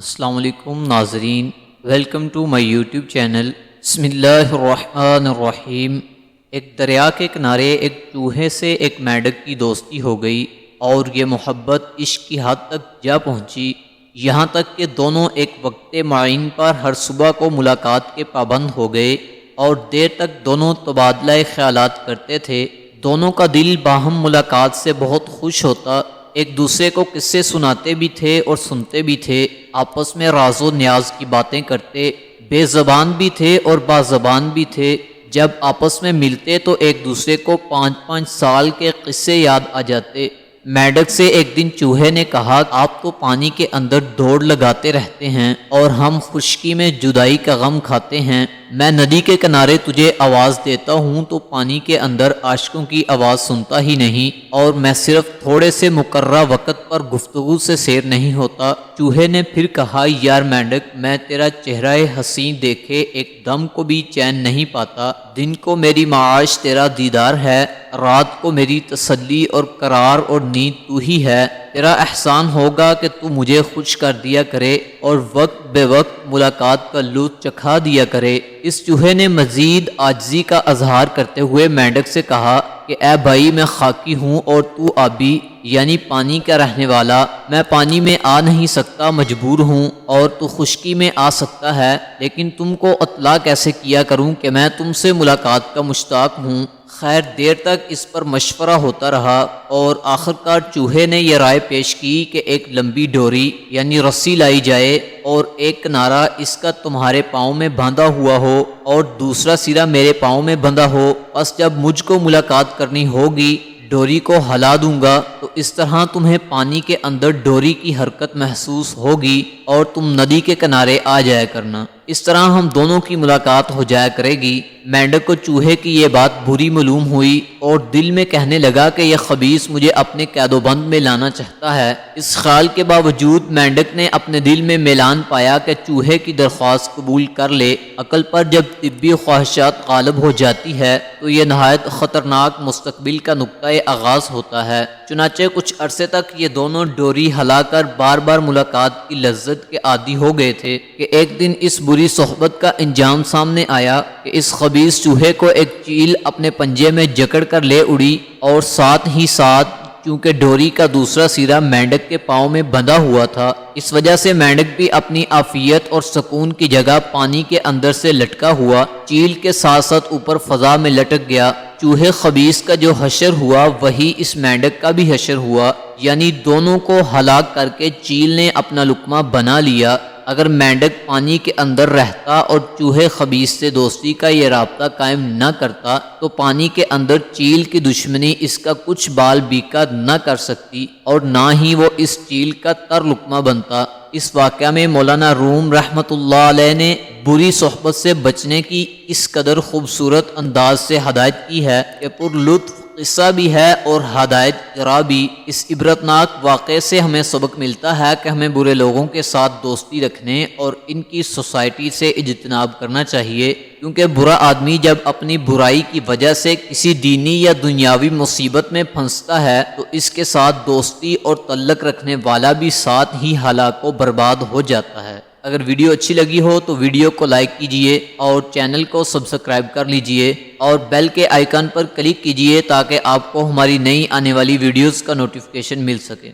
السلام علیکم ناظرین، welcome to my YouTube channel. بسم اللہ الرحمن الرحیم۔ ایک دریا کے کنارے ایک چوہے سے ایک مینڈک کی دوستی ہو گئی اور یہ محبت عشق کی حد تک جا پہنچی، یہاں تک کہ دونوں ایک وقت معین پر ہر صبح کو ملاقات کے پابند ہو گئے اور دیر تک دونوں تبادلہ خیالات کرتے تھے۔ دونوں کا دل باہم ملاقات سے بہت خوش ہوتا، ایک دوسرے کو قصے سناتے بھی تھے اور سنتے بھی تھے، آپس میں راز و نیاز کی باتیں کرتے، بے زبان بھی تھے اور بازبان بھی تھے۔ جب آپس میں ملتے تو ایک دوسرے کو 5 سال کے قصے یاد آ جاتے۔ مینڈک سے ایک دن چوہے نے کہا، آپ تو پانی کے اندر دوڑ لگاتے رہتے ہیں اور ہم خشکی میں جدائی کا غم کھاتے ہیں۔ میں ندی کے کنارے تجھے آواز دیتا ہوں تو پانی کے اندر عاشقوں کی آواز سنتا ہی نہیں، اور میں صرف تھوڑے سے مقررہ وقت پر گفتگو سے سیر نہیں ہوتا۔ چوہے نے پھر کہا، یار مینڈک، میں تیرا چہرہ حسین دیکھے ایک دم کو بھی چین نہیں پاتا۔ دن کو میری معاش تیرا دیدار ہے، رات کو میری تسلی اور قرار اور نیند تو ہی ہے۔ تیرا احسان ہوگا کہ تو مجھے خوش کر دیا کرے اور وقت بے وقت ملاقات کا لطف چکھا دیا کرے۔ اس چوہے نے مزید عاجزی کا اظہار کرتے ہوئے مینڈک سے کہا کہ اے بھائی، میں خاکی ہوں اور تو آبی یعنی پانی کا رہنے والا۔ میں پانی میں آ نہیں سکتا، مجبور ہوں، اور تو خشکی میں آ سکتا ہے، لیکن تم کو اطلاع کیسے کیا کروں کہ میں تم سے ملاقات کا مشتاق ہوں۔ خیر، دیر تک اس پر مشورہ ہوتا رہا اور آخرکار چوہے نے یہ رائے پیش کی کہ ایک لمبی ڈوری یعنی رسی لائی جائے اور ایک کنارہ اس کا تمہارے پاؤں میں باندھا ہوا ہو اور دوسرا سرا میرے پاؤں میں بندھا ہو۔ بس جب مجھ کو ملاقات کرنی ہوگی ڈوری کو ہلا دوں گا تو اس طرح تمہیں پانی کے اندر ڈوری کی حرکت محسوس ہوگی اور تم ندی کے کنارے آ جایا کرنا۔ اس طرح ہم دونوں کی ملاقات ہو جایا کرے گی۔ مینڈک کو چوہے کی یہ بات بری معلوم ہوئی اور دل میں کہنے لگا کہ یہ خبیث مجھے اپنے قید و بند میں لانا چاہتا ہے۔ اس خیال کے باوجود مینڈک نے اپنے دل میں میلان پایا کہ چوہے کی درخواست قبول کر لے۔ عقل پر جب طبی خواہشات غالب ہو جاتی ہے تو یہ نہایت خطرناک مستقبل کا نقطۂ آغاز ہوتا ہے۔ چنانچہ کچھ عرصے تک یہ دونوں ڈوری ہلا کر بار بار ملاقات کی لذت کے عادی ہو گئے تھے کہ ایک دن اس بری صحبت کا انجام سامنے آیا کہ اس خبیث چوہے کو ایک چیل اپنے پنجے میں جکڑ کر لے اڑی، اور ساتھ ہی ساتھ چونکہ ڈوری کا دوسرا سرا مینڈک کے پاؤں میں بندھا ہوا تھا، اس وجہ سے مینڈک بھی اپنی عافیت اور سکون کی جگہ پانی کے اندر سے لٹکا ہوا چیل کے ساتھ ساتھ اوپر فضا میں لٹک گیا۔ چوہے خبیث کا جو حشر ہوا وہی اس مینڈک کا بھی حشر ہوا، یعنی دونوں کو ہلاک کر کے چیل نے اپنا لقمہ بنا لیا۔ اگر مینڈک پانی کے اندر رہتا اور چوہے خبیث سے دوستی کا یہ رابطہ قائم نہ کرتا تو پانی کے اندر چیل کی دشمنی اس کا کچھ بال بیکا نہ کر سکتی اور نہ ہی وہ اس چیل کا تر لقمہ بنتا۔ اس واقعہ میں مولانا روم رحمۃ اللہ علیہ نے بری صحبت سے بچنے کی اس قدر خوبصورت انداز سے ہدایت کی ہے کہ پر لطف قصہ بھی ہے اور ہدایت کرا بھی۔ اس عبرتناک واقعے سے ہمیں سبق ملتا ہے کہ ہمیں برے لوگوں کے ساتھ دوستی رکھنے اور ان کی سوسائٹی سے اجتناب کرنا چاہیے، کیونکہ برا آدمی جب اپنی برائی کی وجہ سے کسی دینی یا دنیاوی مصیبت میں پھنستا ہے تو اس کے ساتھ دوستی اور تعلق رکھنے والا بھی ساتھ ہی ہلاک و برباد ہو جاتا ہے۔ اگر ویڈیو اچھی لگی ہو تو ویڈیو کو لائک کیجئے اور چینل کو سبسکرائب کر لیجئے اور بیل کے آئیکن پر کلک کیجئے تاکہ آپ کو ہماری نئی آنے والی ویڈیوز کا نوٹیفیکیشن مل سکے۔